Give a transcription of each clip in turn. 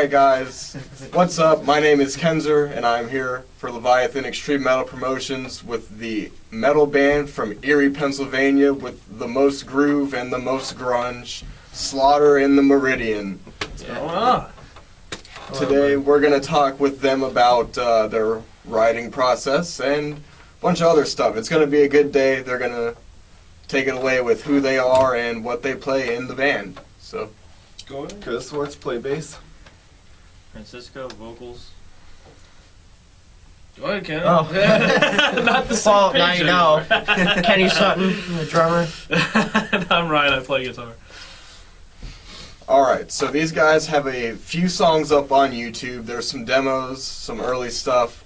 Alright guys, what's up? My name is Kenzer and I'm here for Leviathan Extreme Metal Promotions with the metal band from Erie, Pennsylvania with the most groove and the most grunge, Slaughter in the Meridian. What's going on? Today we're going to talk with them about their writing process and a bunch of other stuff. It's going to be a good day. They're going to take it away with who they are and what they play in the band. So, go ahead. Chris Swartz, play bass. Francisco, vocals. Go ahead, Ken. Oh. Not the same page now you know. Kenny Sutton, the drummer. And I'm Ryan, I play guitar. Alright, so these guys have a few songs up on YouTube. There's some demos, some early stuff.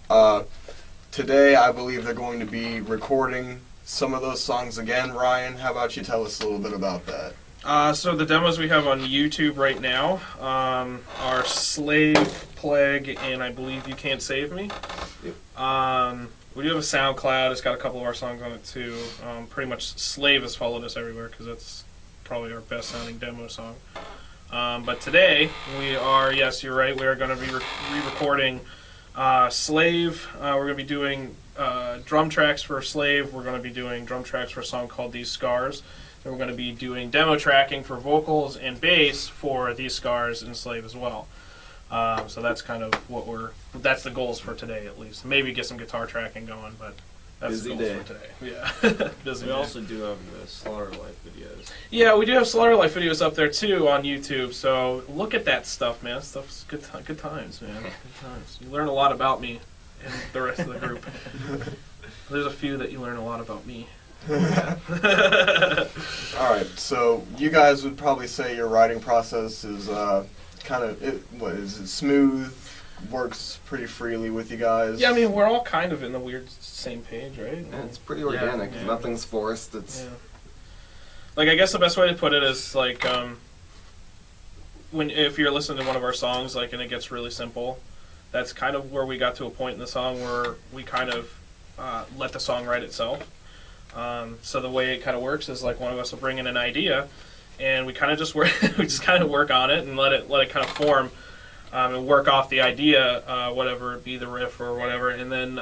Today, I believe they're going to be recording some of those songs again. Ryan, how about you tell us a little bit about that? So the demos we have on YouTube right now are Slave, Plague, and I Believe You Can't Save Me. Yep. We do have a Soundcloud. It's got a couple of our songs on it too. Pretty much Slave has followed us everywhere because that's probably our best sounding demo song. But today we are, yes, you're right, we are going to be re-recording Slave. We're going to be doing drum tracks for Slave. We're going to be doing drum tracks for a song called These Scars. And we're going to be doing demo tracking for vocals and bass for These Scars and Slave as well. So that's kind of what that's the goals for today at least. Maybe get some guitar tracking going, but that's Busy the goals day. for today. Yeah. Busy We day. also do have the Slaughter Life videos. Yeah, we do have Slaughter Life videos up there too on YouTube, so look at that stuff, man. Stuff's good times, man. Good times. You learn a lot about me and the rest of the group. There's a few that you learn a lot about me. Alright, so you guys would probably say your writing process is kind of, what is it, smooth, works pretty freely with you guys? Yeah, I mean, we're all kind of in the weird same page, right? Yeah, it's pretty organic. Yeah. Nothing's forced. It's Yeah. Like, I guess the best way to put it is, like, if you're listening to one of our songs, like, and it gets really simple, that's kind of where we got to a point in the song where we kind of let the song write itself. So the way it kind of works is, like, one of us will bring in an idea, and we kind of just work, work on it and let it kind of form, and work off the idea, whatever it be, the riff or whatever, and then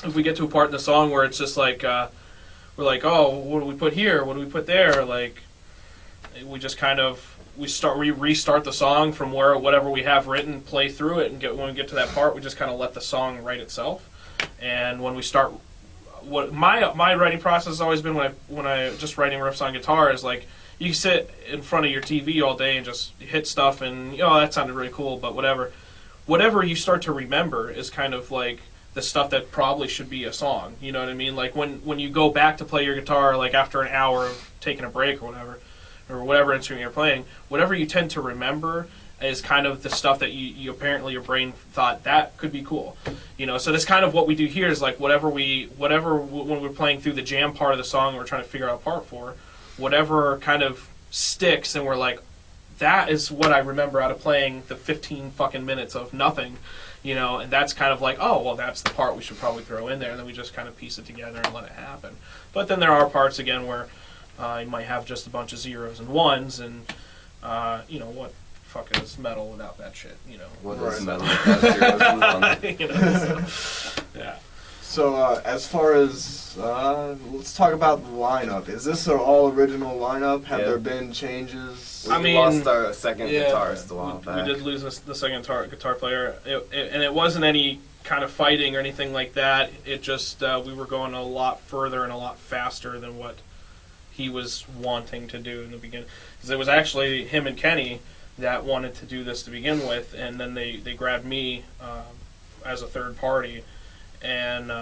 if we get to a part in the song where it's just like we're like, oh, what do we put here? What do we put there? Like, we just kind of restart the song from whatever we have written, play through it, and when we get to that part, we just kind of let the song write itself. And when we start, what my writing process has always been when I just writing riffs on guitar is like, you can sit in front of your TV all day and just hit stuff and, oh, that sounded really cool, but whatever you start to remember is kind of like the stuff that probably should be a song. You know what I mean? Like when you go back to play your guitar, like after an hour of taking a break or whatever instrument you're playing, whatever you tend to remember is kind of the stuff that you apparently your brain thought that could be cool. You know, so that's kind of what we do here is like when we're playing through the jam part of the song we're trying to figure out a part for, whatever kind of sticks and we're like, that is what I remember out of playing the 15 fucking minutes of nothing, you know, and that's kind of like, oh, well, that's the part we should probably throw in there, and then we just kind of piece it together and let it happen. But then there are parts, again, where you might have just a bunch of zeros and ones, and, you know, what fuck is metal without that shit, you know? what Right. is metal without zeros and ones? You know, so, yeah. So, as far as, let's talk about the lineup. Is this an all-original lineup? Have Yeah. there been changes? We I mean, lost our second yeah, guitarist a while we back. did lose the second guitar player, and it wasn't any kind of fighting or anything like that. It just we were going a lot further and a lot faster than what he was wanting to do in the beginning. Because it was actually him and Kenny that wanted to do this to begin with, and then they grabbed me as a third party. And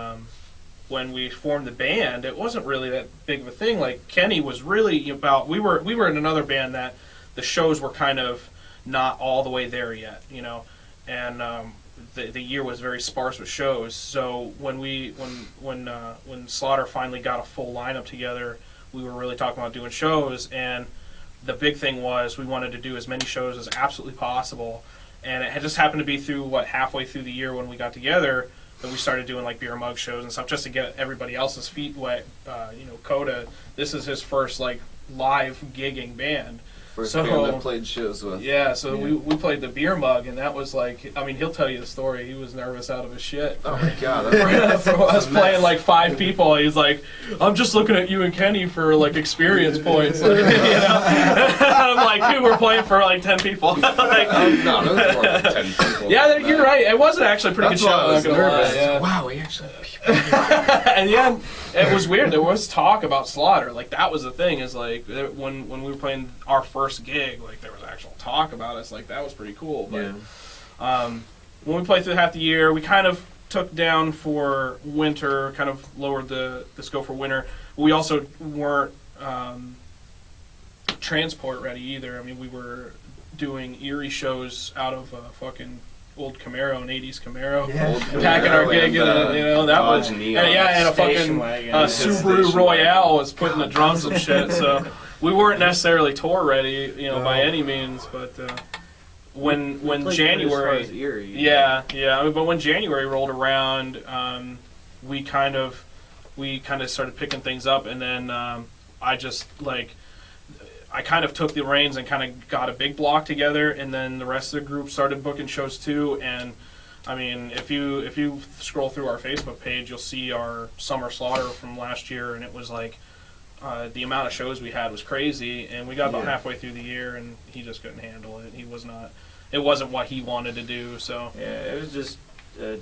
when we formed the band, it wasn't really that big of a thing. Like, Kenny was really about, we were in another band that the shows were kind of not all the way there yet, you know, and the year was very sparse with shows. So when Slaughter finally got a full lineup together, we were really talking about doing shows, and the big thing was we wanted to do as many shows as absolutely possible. And it had just happened to be halfway through the year when we got together that we started doing like beer mug shows and stuff just to get everybody else's feet wet. You know, Coda, this is his first like live gigging band. First So- band I've played shows with. Yeah, so we played the Beer Mug, and that was like, I mean, he'll tell you the story. He was nervous out of his shit. Oh my god. For us playing like 5 people, he's like, I'm just looking at you and Kenny for like experience points. Like, you know? I'm like, dude, we're playing for like 10 people. Like, No, there was more than 10 people. yeah, you're right. It wasn't actually a pretty That's good show. why I was I'm not gonna lie, nervous. yeah. Wow, we actually have people. And yeah, it was weird. There was talk about Slaughter. Like that was the thing. Is like when we were playing our first gig, like there was actual talk about us. Like that was pretty cool. But when we played through half the year, we kind of took down for winter, kind of lowered the scope for winter. We also weren't transport ready either. I mean, we were doing Erie shows out of a fucking old Camaro, an 80s Camaro. Packing our gig, you know, that was, and a fucking Station wagon. Subaru Royale was putting the drums and shit, so we weren't necessarily tour ready, you know, by any means, but when January, Erie, but when January rolled around, we kind of started picking things up, and then I kind of took the reins and kind of got a big block together, and then the rest of the group started booking shows too. And I mean, if you scroll through our Facebook page, you'll see our Summer Slaughter from last year, and it was like the amount of shows we had was crazy. And we got about halfway through the year, and he just couldn't handle it. He was not. It wasn't what he wanted to do. So yeah, it was just a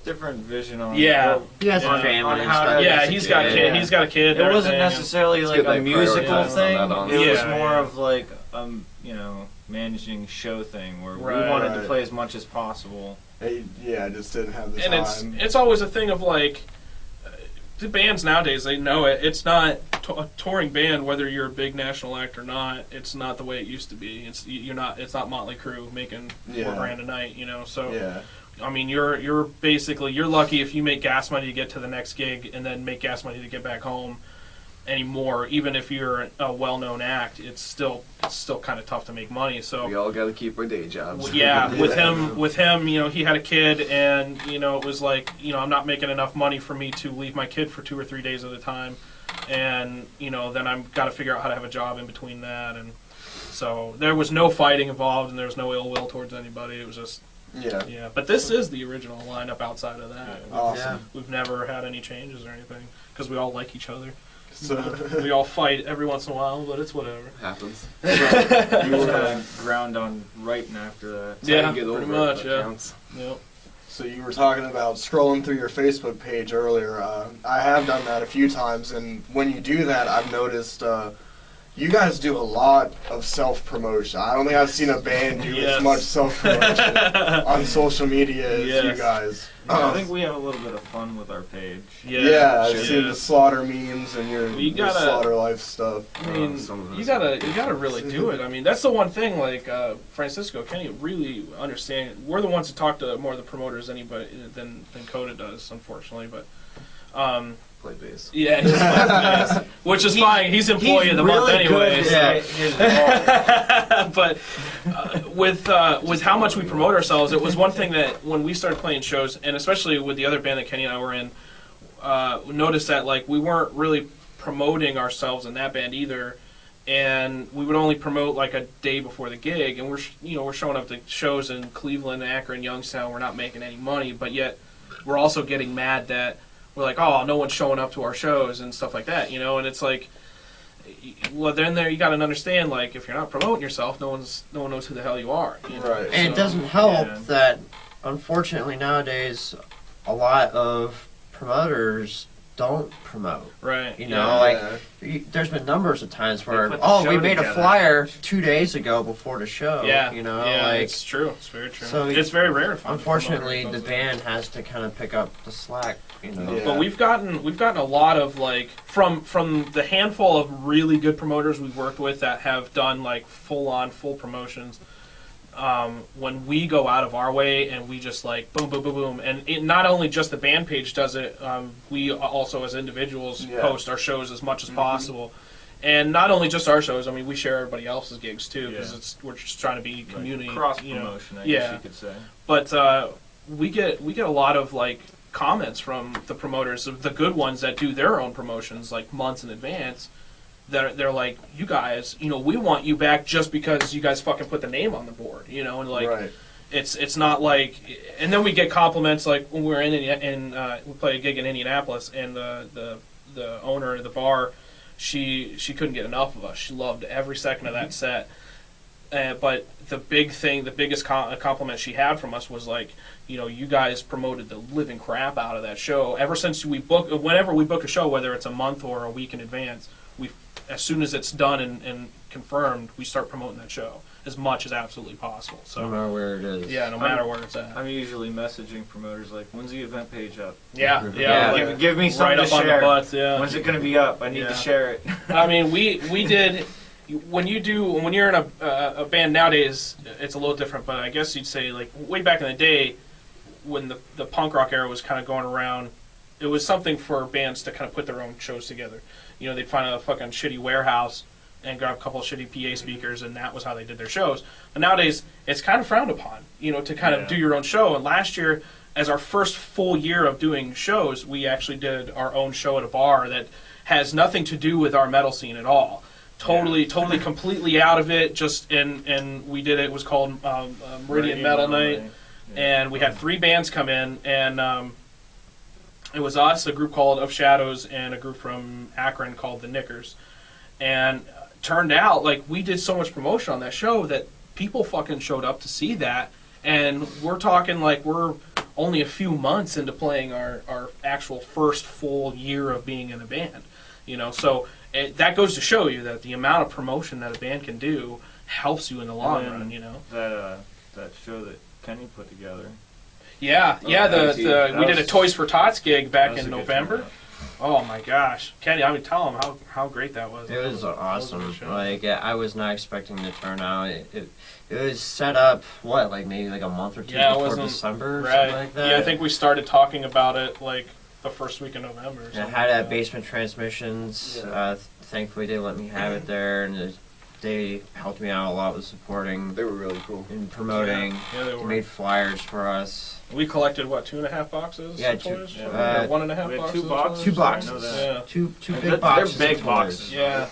different vision on Yeah. well, He has a on family and how stuff. to- yeah, he's got a kid. Yeah. He's got a kid. It and wasn't everything, and- necessarily It's like good a they musical prioritize thing. that on. It was Yeah, more yeah. of like you know, managing show thing where Right. we wanted to Right. play as much as possible. I just didn't have the And time. it's always a thing of like the bands nowadays, they know it. It's not a touring band, whether you're a big national act or not. It's not the way it used to be. It's not Motley Crue making $4,000 a night, you know. So Yeah. I mean, you're basically lucky if you make gas money to get to the next gig and then make gas money to get back home anymore. Even if you're a well-known act, it's still kind of tough to make money. So We all got to keep our day jobs. yeah, with him, you know, he had a kid, and you know, it was like, you know, I'm not making enough money for me to leave my kid for 2 or 3 days at a time, and you know, then I've got to figure out how to have a job in between that, and so there was no fighting involved, and there was no ill will towards anybody. It was just yeah. But this is the original lineup. Outside of that, Awesome. we've never had any changes or anything because we all like each other. So We all fight every once in a while, but it's whatever. Happens. We just ground on writing after that. That's how Yeah, you get over pretty it, much. that Yeah. counts. Yep. So you were talking about scrolling through your Facebook page earlier. I have done that a few times, and when you do that, I've noticed you guys do a lot of self-promotion. I don't think I've seen a band do Yes. as much self-promotion on social media as you Yes. guys. I think we have a little bit of fun with our page. Yeah, I've sure. seen the Slaughter memes and your gotta- Slaughter Life stuff. I mean, some of you those. gotta really do it. I mean, that's the one thing. Like Francisco, Kenny really understand. We're the ones who talk to more of the promoters than Coda does, unfortunately. But Play bass. yeah, he's bass, which is fine. He's employee of the month anyway. But with how much we promote ourselves, it was one thing that when we started playing shows, and especially with the other band that Kenny and I were in, we noticed that like we weren't really promoting ourselves in that band either, and we would only promote like a day before the gig, and we're showing up to shows in Cleveland, Akron, Youngstown. We're not making any money, but yet we're also getting mad that we're like, oh, no one's showing up to our shows and stuff like that, you know, and it's like, well, then there you got to understand, like, if you're not promoting yourself, no one knows who the hell you are. You know? Right. And it So, doesn't help yeah. that, unfortunately, nowadays, a lot of promoters don't promote. Right. You know, Yeah. there's been numbers of times where, put the we show made a together. flyer 2 days ago before the show. Yeah. You know, yeah, like, it's true. It's very true. So it's very rare to find a unfortunately, promoter the who does that. band has to kind of pick up the slack. You know. Yeah. But we've gotten a lot of like from the handful of really good promoters we've worked with that have done like full promotions. When we go out of our way and we just like boom, boom, boom, boom, and it, not only just the band page does it, we also as individuals post our shows as much as possible, and not only just our shows. I mean, we share everybody else's gigs too because we're just trying to be community, cross you know. promotion, I Yeah. guess you could say. But we get a lot of like comments from the promoters, of the good ones that do their own promotions like months in advance, they're like, you guys, you know, we want you back just because you guys fucking put the name on the board, you know, and like, Right. it's not like, and then we get compliments like when we were we played a gig in Indianapolis, and the owner of the bar, she couldn't get enough of us. She loved every second of that set. But the biggest compliment she had from us was like, you know, you guys promoted the living crap out of that show. Ever since whenever we book a show, whether it's a month or a week in advance, as soon as it's done and confirmed, we start promoting that show as much as absolutely possible. So No matter where it is. yeah, no matter where it's at. I'm usually messaging promoters like, when's the event page up? Yeah. Yeah. Give me something right to up on the share. butts, yeah. When's it going to be up? I need to share it. I mean, we did. When you're in a band nowadays, it's a little different. But I guess you'd say like way back in the day, when the punk rock era was kind of going around, it was something for bands to kind of put their own shows together. You know, they'd find a fucking shitty warehouse and grab a couple of shitty PA speakers, and that was how they did their shows. But nowadays, it's kind of frowned upon, you know, to kind of do your own show. And last year, as our first full year of doing shows, we actually did our own show at a bar that has nothing to do with our metal scene at all. Totally, completely out of it. Just and we did it. It was called Meridian Metal Night, and we had 3 bands come in, and it was us, a group called Of Shadows, and a group from Akron called the Knickers. And turned out like we did so much promotion on that show that people fucking showed up to see that, and we're talking like we're only a few months into playing our actual first full year of being in a band, you know. So that goes to show you that the amount of promotion that a band can do helps you in the long run, you know. That show that Kenny put together. Yeah, we did a Toys for Tots gig back in November. Turnout. Oh my gosh, Kenny! I mean, tell him how great that was. It was awesome. That was a show. Like I was not expecting the turnout. It was set up maybe like a month or two before December, or something like that. Yeah, I think we started talking about it like the first week of November. Or And something I had like at that. Basement Transmissions. Yeah. Thankfully, they let me have it there, and they helped me out a lot with supporting They were really cool. and promoting. Yeah, they They were. made flyers for us. We collected what 2.5 boxes? Yeah, of toys? two- Or uh, 1.5 we had boxes. 2 of boxes. toys? 2 boxes. I know that. Yeah. Two And big they're boxes. big of boxes. toys. Yeah.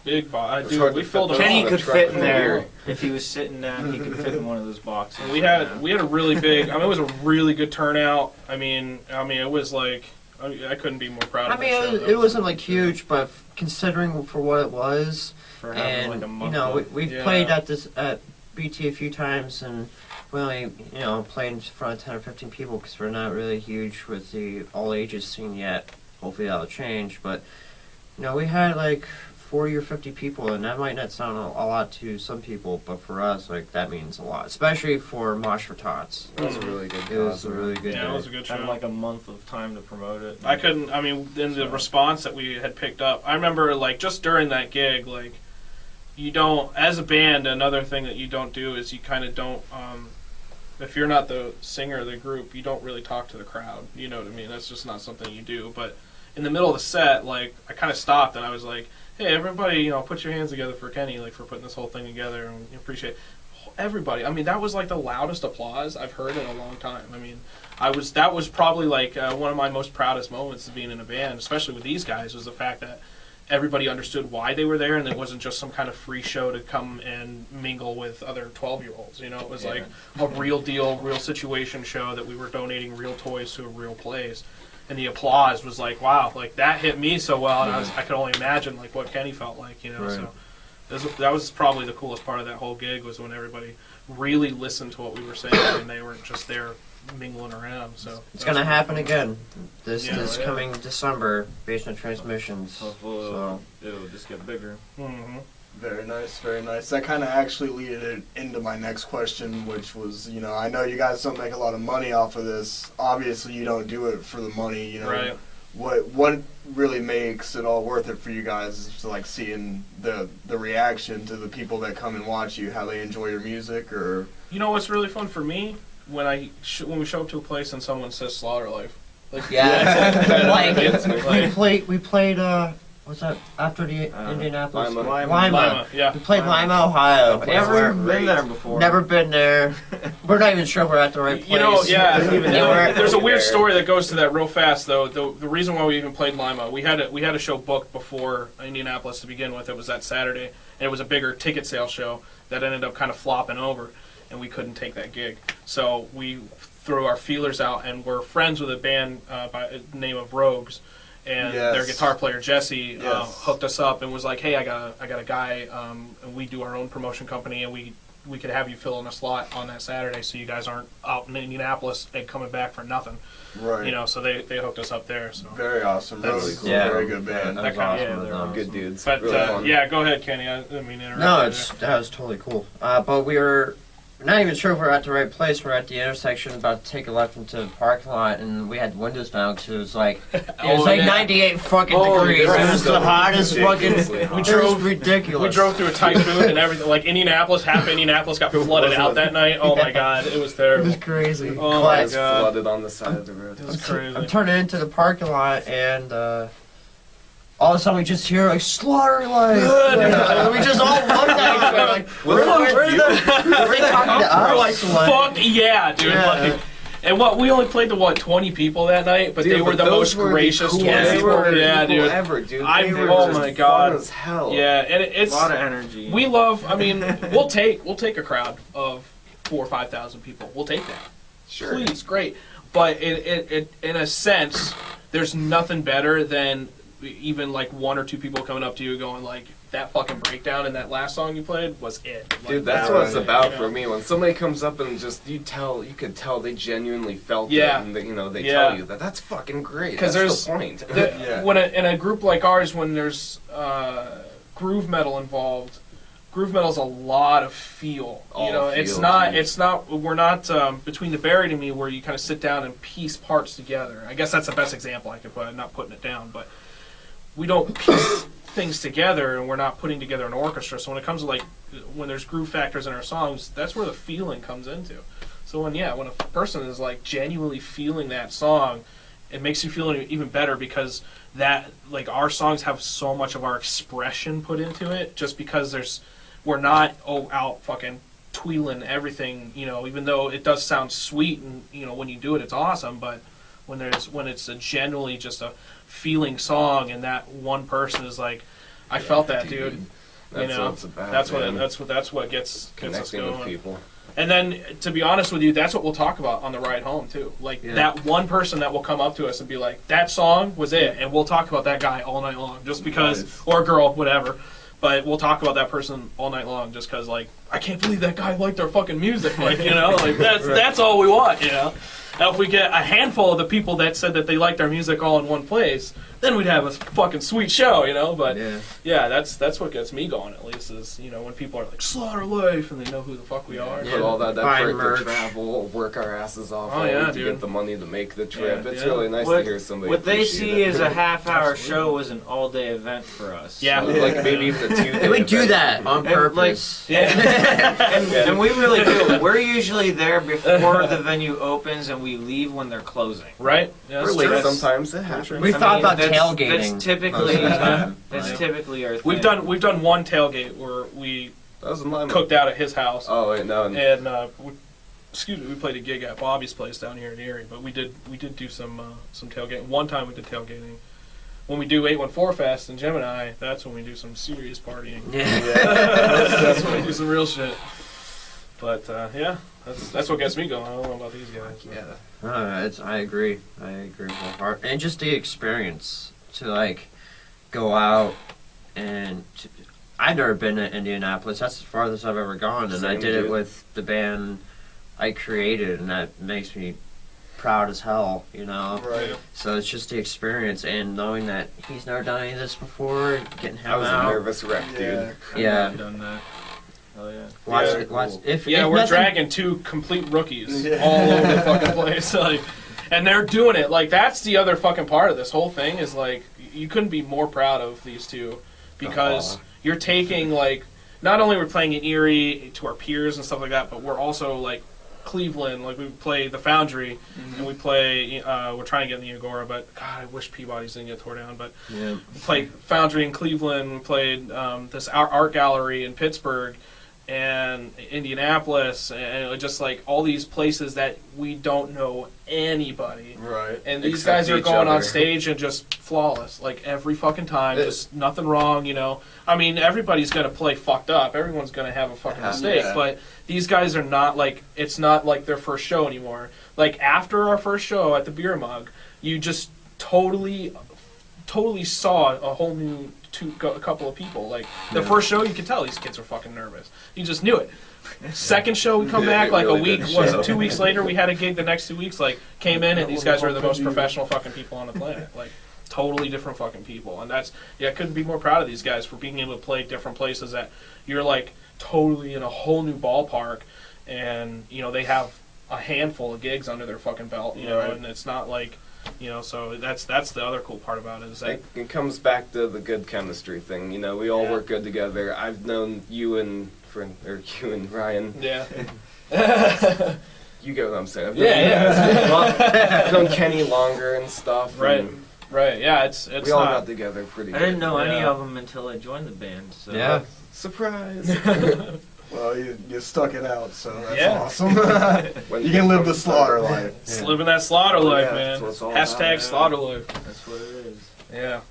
Big box. It's Dude, hard we to filled fit them. those Kenny on a could truck fit in for a there year. if he was sitting down. He could fit in one of those boxes. We had a really big. I mean, it was a really good turnout. I mean, it was like I couldn't be more proud I of mean, that show. it wasn't like huge, but considering for what it was, for having and like a you month. know, we've Yeah. played at BT a few times, and we only played in front of 10 or 15 people because we're not really huge with the all ages scene yet. Hopefully that'll change, but we had like 40 or 50 people, and that might not sound a lot to some people, but for us, like that means a lot, especially for Mosh for Tots. That was a really good It was a cause, really man. good Yeah, day. it was a good show. Had like a month of time to promote it. I couldn't. I mean, in the response that we had picked up, I remember like just during that gig, like you don't, as a band, another thing that you don't do is you kind of don't. If you're not the singer of the group, you don't really talk to the crowd. You know what I mean? That's just not something you do. But in the middle of the set, like I kind of stopped and I was like, "Hey, everybody, put your hands together for Kenny, like for putting this whole thing together, and we appreciate everybody." I mean, that was like the loudest applause I've heard in a long time. I mean, that was probably like one of my most proudest moments of being in a band, especially with these guys, was the fact that everybody understood why they were there, and it wasn't just some kind of free show to come and mingle with other 12-year-olds. It was like a real deal, real situation show that we were donating real toys to a real place. And the applause was like, wow, like that hit me so well, and I could only imagine like what Kenny felt like, Right. So that was probably the coolest part of that whole gig, was when everybody really listened to what we were saying and they weren't just there mingling around. So It's gonna happen again this Yeah. coming December, Basement Transmissions. Hopefully So it'll just get bigger. hmm Very nice, very nice. That kind of actually leaded into my next question, which was, I know you guys don't make a lot of money off of this. Obviously, you don't do it for the money, Right. What really makes it all worth it for you guys is like seeing the reaction to the people that come and watch you, how they enjoy your music, or what's really fun for me when when we show up to a place and someone says Slaughter Life. Like, yeah, like, we played what's that after the Indianapolis? Lima. Lima, yeah. We played Lima, Ohio. Never We're- been there before. Never been there. We're not even sure we're at the right place. You know, yeah. Anywhere. There's a weird story that goes to that real fast, though. The reason why we even played Lima, we had a show booked before Indianapolis to begin with. It was that Saturday, and it was a bigger ticket sale show that ended up kind of flopping over, and we couldn't take that gig. So we threw our feelers out, and we're friends with a band by the name of Rogues, and their guitar player Jesse hooked us up and was like, "Hey, I got a guy, and we do our own promotion company, and we could have you fill in a slot on that Saturday, so you guys aren't out in Indianapolis and coming back for nothing." Right. You know, so they hooked us up there. So. Very awesome. That's Really cool. yeah. Very good band. That That was kinda- awesome. yeah, with they're them. Good dudes. But really fun. yeah, go ahead, Kenny. I didn't mean to interrupt. No, you that was totally cool. But we were not even sure if we're at the right place. We're at the intersection, about to take a left into the parking lot, and we had windows down because it was like Oh, yeah. 98 fucking Oh, degrees. yeah. It was the hottest fucking. Ridiculously hot. It was ridiculous. We drove through a typhoon and everything. Like Indianapolis, half of Indianapolis got flooded out that night. Oh my God, it was It terrible. was crazy. Oh But my It's God. flooded on the side of the road. It was crazy. I'm turning into the parking lot, and all of a sudden we just hear like slaughter life. And we just all looked at each other like, where they talking to us? We're like, fuck yeah, dude. Yeah. Like, and we only played to 20 people that night, but Dude, they were the those most were the gracious coolest 20 people. Yeah, people dude. ever, dude. I- They were oh just my God. fun as hell. Yeah, and A it's lot of energy. we love. I mean, we'll take a crowd of 4,000 or 5,000 people. We'll take that. Sure. Please, great. But it in a sense, there's nothing better than even like one or two people coming up to you going like, that fucking breakdown in that last song you played was it. Like, Dude, that's that what was it's it, about you know? for me. When somebody comes up and just you could tell they genuinely felt Yeah. it, and they Yeah. tell you that's fucking great. 'Cause That's there's- the point. Yeah. When in a group like ours, when there's groove metal involved, groove metal's a lot of feel. All You know, feel, it's not. We're not between the buried and me where you kind of sit down and piece parts together. I guess that's the best example I could put. I'm not putting it down, but we don't piece things together, and we're not putting together an orchestra. So when it comes to like when there's groove factors in our songs, that's where the feeling comes into. So when a person is like genuinely feeling that song, it makes you feel even better because that like our songs have so much of our expression put into it. Just because we're not out fucking tweeling everything, even though it does sound sweet and when you do it it's awesome, but when it's genuinely just a feeling song and that one person is like, I felt that, dude. That's what it's about. That's man. what gets us Connecting going. with people. And then, to be honest with you, that's what we'll talk about on the ride home too. Like that one person that will come up to us and be like, "That song was it," and we'll talk about that guy all night long, just because, Nice. or girl, whatever. But we'll talk about that person all night long, just because, like, I can't believe that guy liked our fucking music. Like, like that's all we want, Now, if we get a handful of the people that said that they liked our music all in one place, then we'd have a fucking sweet show, But yeah, that's what gets me going, at least, is when people are like Slaughter Life and they know who the fuck we are. Put all that Buy effort merch. to travel, work our asses off Oh, all yeah, week to dude. get the money to make the trip. Yeah, It's yeah. really nice to hear somebody. What they appreciate see it. as a half-hour Absolutely. show was an all-day event for us. Yeah. Like maybe even a 2-day. We do event. that on And, purpose. And we really do. We're usually there before the venue opens, and we leave when they're closing. Right? Yeah, We're that's late true. sometimes. It happens. We thought about that's tailgating. That's typically most of the time. that's Like, typically our thing. We've done one tailgate where we That was mine. cooked out at his house, Oh wait, no. and we played a gig at Bobby's place down here in Erie. But we did do some tailgating. One time we did tailgating. When we do 814 Fest in Gemini, that's when we do some serious partying. Yeah. That's when we do some real shit. But yeah, that's what gets me going. I don't know about these guys. Yeah. I agree. I agree wholeheartedly. And just the experience to like go out and I've never been to Indianapolis. That's the farthest I've ever gone, and I Same, did it dude. with the band I created, and that makes me proud as hell, Right. So it's just the experience and knowing that he's never done any of this before, getting him I was a out. nervous wreck, dude. Yeah. I've done that. Oh yeah. Yeah, we're dragging two complete rookies all over the fucking place, like, and they're doing it. Like, that's the other fucking part of this whole thing is like you couldn't be more proud of these two because you're taking like not only we're playing in Erie to our peers and stuff like that, but we're also like Cleveland, like we play the Foundry, and we play. We're trying to get in the Agora, but God, I wish Peabody's didn't get tore down. But Yeah. we played Foundry in Cleveland. We played this art gallery in Pittsburgh and Indianapolis, and just like all these places that we don't know anybody. Right. And these Except guys are each going on other. stage and just flawless, like every fucking time, just nothing wrong, you know. I mean, everybody's gonna play fucked up. Everyone's gonna have a fucking mistake, Yeah. but these guys are not like, it's not like their first show anymore. Like after our first show at the Beer Mug, you just totally saw a whole new a couple of people. Like the first show, you could tell these kids were fucking nervous. You just knew it. Second show, we come back like really a week, good was show. it 2 weeks later? We had a gig the next 2 weeks. Like came in and these guys are the most professional fucking people on the planet. Like totally different fucking people. And that's I couldn't be more proud of these guys for being able to play different places that you're like totally in a whole new ballpark, and you know they have a handful of gigs under their fucking belt. You know, Right. and it's not like. You know, so that's the other cool part about it is that It comes back to the good chemistry thing. You know, we all Yeah. work good together. I've known you and Ryan. yeah, You get what I'm saying. I've yeah, known Kenny longer and stuff. right, and right, yeah. It's we all not. got together pretty. I didn't know any Yeah. of them until I joined the band. So Yeah. Surprise. Well, you stuck it out, so that's Yeah. awesome. When You can live the slaughter life. It's living that slaughter life, yeah, man. that's what it's all Hashtag about. slaughter life. that's what it is. Yeah.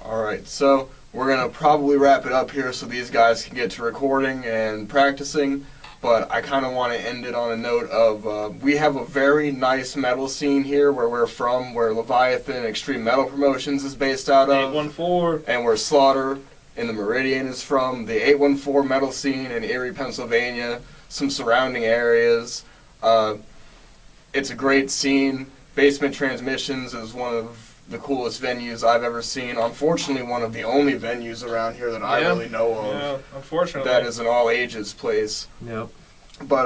All right, so we're gonna probably wrap it up here so these guys can get to recording and practicing. But I kind of want to end it on a note of we have a very nice metal scene here where we're from, where Leviathan Extreme Metal Promotions is based out of, 814. and where Slaughter in the Meridian is from. The 814 metal scene in Erie, Pennsylvania, some surrounding areas. It's a great scene. Basement Transmissions is one of the coolest venues I've ever seen. Unfortunately, one of the only venues around here that I Yeah. really know of. Yeah, unfortunately. That is an all ages place. Yep. But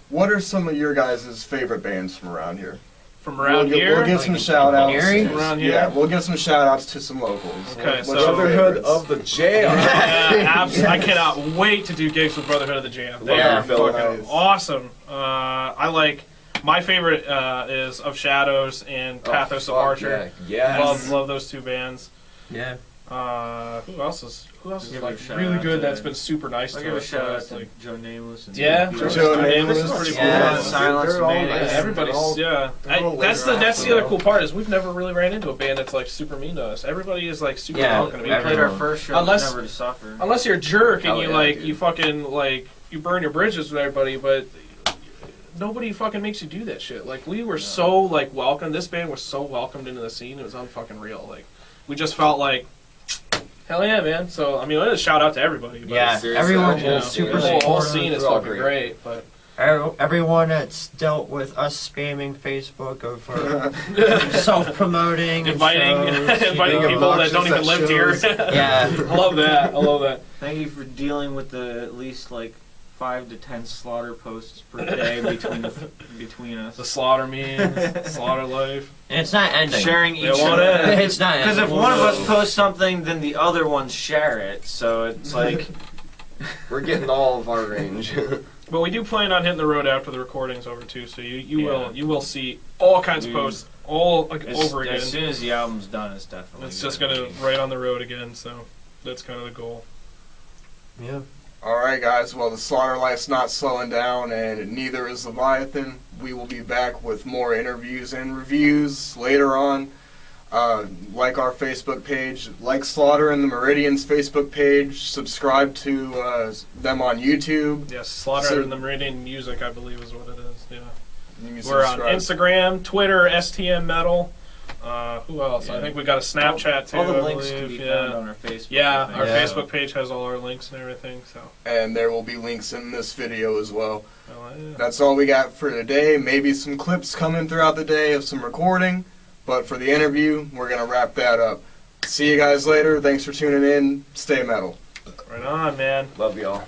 what are some of your guys' favorite bands from around here? From around we'll here. We'll give some shout outs. Erie? Around here? Yeah, we'll give some shout outs to some locals. Okay, What's so- your Brotherhood favorites? of the Jail. I cannot wait to do gigs with Brotherhood of the Jam. They Yeah. are fucking Nice. awesome. I like my favorite is Of Shadows and Pathos of Archer. Yeah. Yes. Love those two bands. Yeah. Who else is Give a like shout really out good? to- That's been super nice I'll to give a us. shout out It's to like, Joe Nameless and yeah, Joe Joe Nameless Nameless is pretty cool. Yeah. Silence They're all Manic. nice. Everybody's They're all- yeah. they're all That's later the on, other cool part is we've never really ran into a band that's like super mean to us. Everybody is like super Yeah, welcoming. We played our Everyone. first show. Unless- Never to Suffer. Unless you're a jerk and Hell you yeah, like dude. you fucking like you burn your bridges with everybody, but nobody fucking makes you do that shit. Like we were so like welcomed. This band was so welcomed into the scene. It was unfucking real. Like we just felt like hell yeah, man. So I mean, a shout out to everybody. But Yeah. seriously, Everyone's you know, super the whole supportive. scene is They're all fucking great. great. But Everyone that's dealt with us spamming Facebook over self-promoting, inviting and shows, inviting you know. people that don't even live here. Yeah. I love that. I love that. Thank you for dealing with the at least like 5 to 10 slaughter posts per day between The us. slaughter memes, slaughter life. And it's not ending. Sharing each They want other. it. It's not Because if ending. one of us posts something, then the other ones share it. So it's like We're getting all of our range. But we do plan on hitting the road after the recording's over too. So you Yeah. will see all kinds of Dude. posts all like it's, over again. as soon as the album's done, it's definitely. It's just gonna right on the road again. So that's kind of the goal. Yeah. All right, guys. Well, the slaughter life's not slowing down, and neither is Leviathan. We will be back with more interviews and reviews later on. Like our Facebook page, like Slaughter and the Meridian's Facebook page. Subscribe to them on YouTube. Yes, Slaughter So- and the Meridian Music, I believe, is what it is. Yeah, You can we're on subscribe. Instagram, Twitter, stmmetal. Who else? I Yeah. think we got a Snapchat too. All the I links can be believe. found Yeah. on our Facebook. Yeah, I think. our Yeah. Facebook page has all our links and everything. So, And there will be links in this video as well. yeah. That's all we got for today. Maybe some clips coming throughout the day of some recording. But for the interview, we're going to wrap that up. See you guys later. Thanks for tuning in. Stay metal. Right on, man. Love y'all.